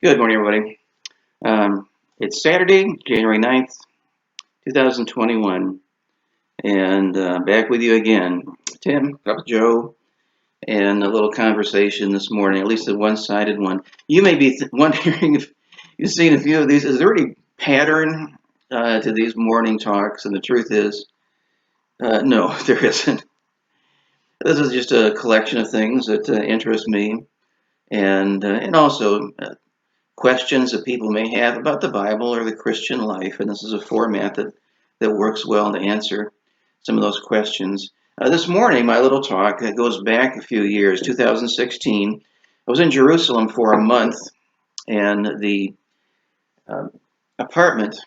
Good morning, everybody. It's Saturday, January 9th, 2021, and back with you again. Tim, Papa Joe, and a little conversation this morning, at least a one-sided one. You may be wondering if you've seen a few of these. Is there any pattern to these morning talks? And the truth is, no, there isn't. This is just a collection of things that interest me, and also questions that people may have about the Bible or the Christian life, and this is a format that works well to answer some of those questions. This morning, my little talk goes back a few years, 2016. I was in Jerusalem for a month, and the uh, apartment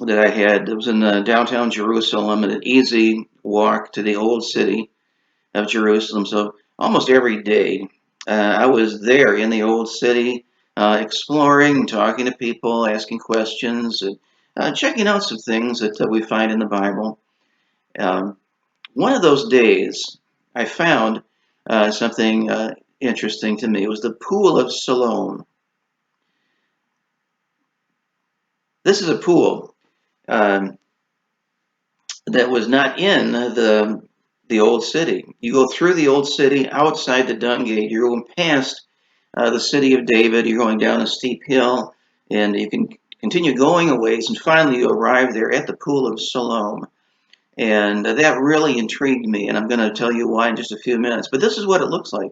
that I had it was in downtown Jerusalem, and an easy walk to the old city of Jerusalem. So almost every day, I was there in the old city, exploring, talking to people, asking questions, and checking out some things that we find in the Bible. Um, One of those days, I found something interesting to me. It was the Pool of Siloam. This is a pool um, that was not in the old city. You go through the old city, outside the Dung Gate. You're going past the city of David. You're going down a steep hill, and you can continue going a ways, and finally you arrive there at the Pool of Siloam. And that really intrigued me, and I'm going to tell you why in just a few minutes. But this is what it looks like.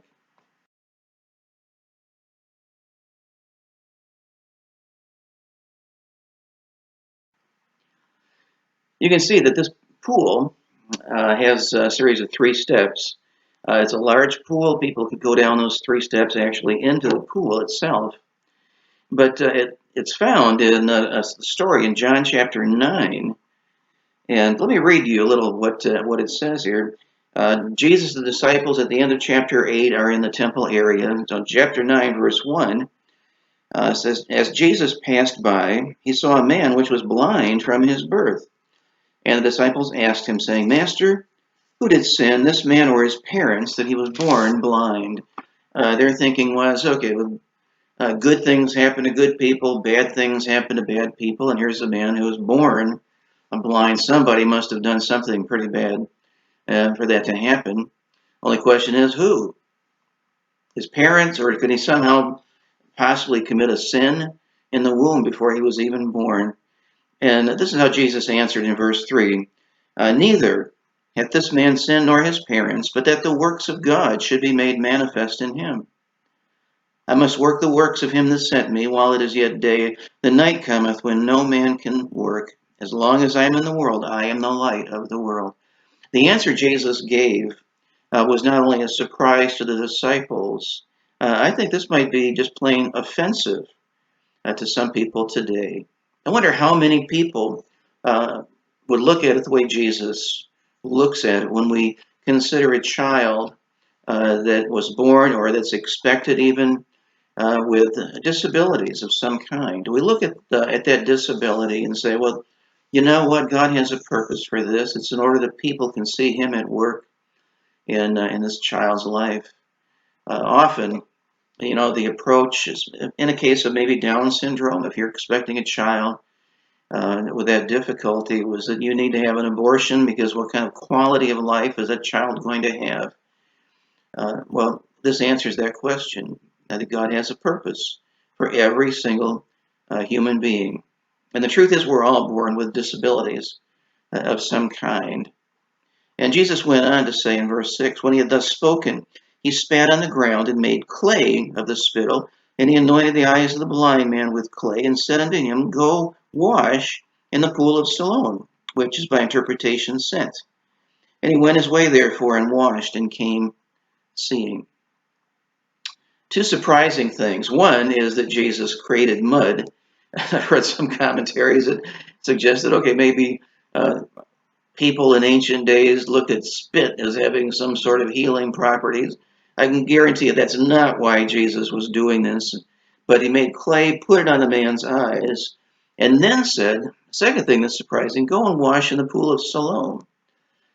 You can see that this pool has a series of three steps. It's a large pool. People could go down those three steps actually into the pool itself. But it's found in a story in John chapter 9. And let me read you a little what it says here. Jesus, the disciples at the end of chapter 8 are in the temple area. So chapter 9, verse 1 says, as Jesus passed by, he saw a man which was blind from his birth. And the disciples asked him, saying, Master, who did sin, this man or his parents, that he was born blind? Their thinking was, okay, well, good things happen to good people, bad things happen to bad people, and here's a man who was born blind. Somebody must have done something pretty bad for that to happen. Only question is who? His parents, or could he somehow possibly commit a sin in the womb before he was even born? And this is how Jesus answered in verse 3 Neither hath this man sinned nor his parents, but that the works of God should be made manifest in him. I must work the works of him that sent me while it is yet day. The night cometh when no man can work. As long as I am in the world, I am the light of the world. The answer Jesus gave was not only a surprise to the disciples, I think this might be just plain offensive to some people today. I wonder how many people would look at it the way Jesus looks at it when we consider a child that was born or that's expected even with disabilities of some kind. Do we look at that disability and say, well, you know what? God has a purpose for this. It's in order that people can see Him at work in this child's life. Often, the approach is in a case of maybe Down syndrome. If you're expecting a child with that difficulty, was that you need to have an abortion because what kind of quality of life is that child going to have? Well, this answers that question. I think God has a purpose for every single human being. And the truth is, we're all born with disabilities of some kind. And Jesus went on to say in verse 6 when he had thus spoken, he spat on the ground and made clay of the spittle, and he anointed the eyes of the blind man with clay, and said unto him, Go wash in the pool of Siloam, which is by interpretation sent. And he went his way therefore and washed and came seeing. Two surprising things. One is that Jesus created mud. I've read some commentaries that suggested, okay, maybe people in ancient days looked at spit as having some sort of healing properties. I can guarantee you that's not why Jesus was doing this. But he made clay, put it on the man's eyes, and then said, second thing that's surprising, go and wash in the pool of Siloam.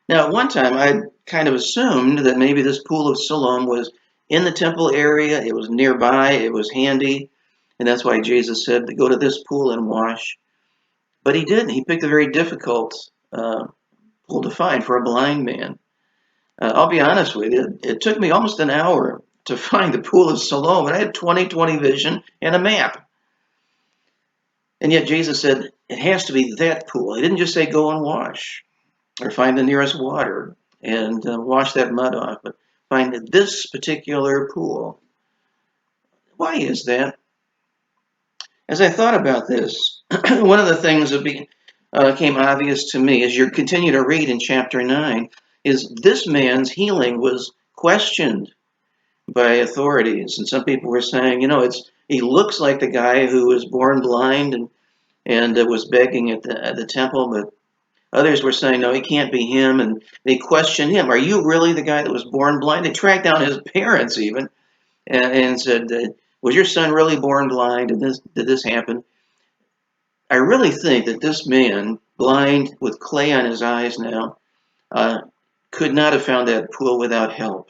Now, at one time, I kind of assumed that maybe this pool of Siloam was in the temple area. It was nearby. It was handy. And that's why Jesus said to go to this pool and wash. But he didn't. He picked a very difficult pool to find for a blind man. I'll be honest with you, it took me almost an hour to find the pool of Siloam, and I had 20/20 vision and a map. And yet Jesus said, it has to be that pool. He didn't just say go and wash or find the nearest water and wash that mud off, but find this particular pool. Why is that? As I thought about this, one of the things that became obvious to me as you continue to read in chapter 9 is this man's healing was questioned by authorities. And some people were saying, he looks like the guy who was born blind and was begging at the temple, but others were saying, no, he can't be him. And they questioned him. Are you really the guy that was born blind? They tracked down his parents even and said, was your son really born blind? Did this happen? I really think that this man, blind with clay on his eyes now, uh, could not have found that pool without help.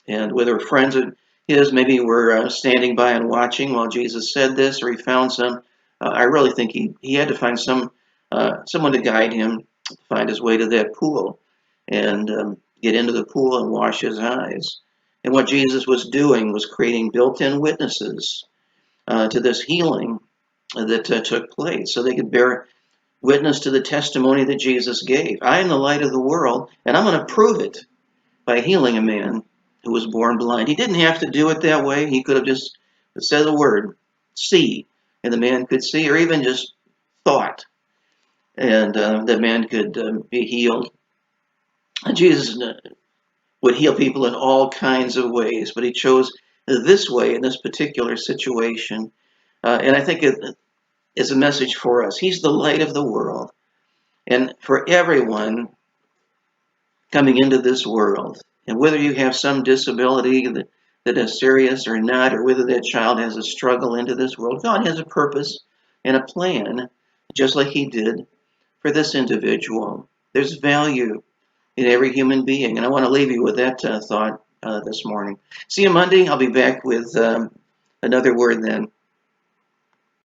And whether friends of his maybe were standing by and watching while Jesus said this, or he found some, I really think he had to find someone to guide him to find his way to that pool and get into the pool and wash his eyes. And what Jesus was doing was creating built-in witnesses to this healing that took place, so they could bear witness to the testimony that Jesus gave. I am the light of the world, and I'm going to prove it by healing a man who was born blind. He didn't have to do it that way. He could have just said the word, see, and the man could see, or even just thought, and the man could be healed. And Jesus would heal people in all kinds of ways, but he chose this way in this particular situation. And I think it is a message for us. He's the light of the world. And for everyone coming into this world, and whether you have some disability that is serious or not, or whether that child has a struggle into this world, God has a purpose and a plan, just like he did for this individual. There's value in every human being. And I want to leave you with that thought this morning. See you Monday. I'll be back with another word then.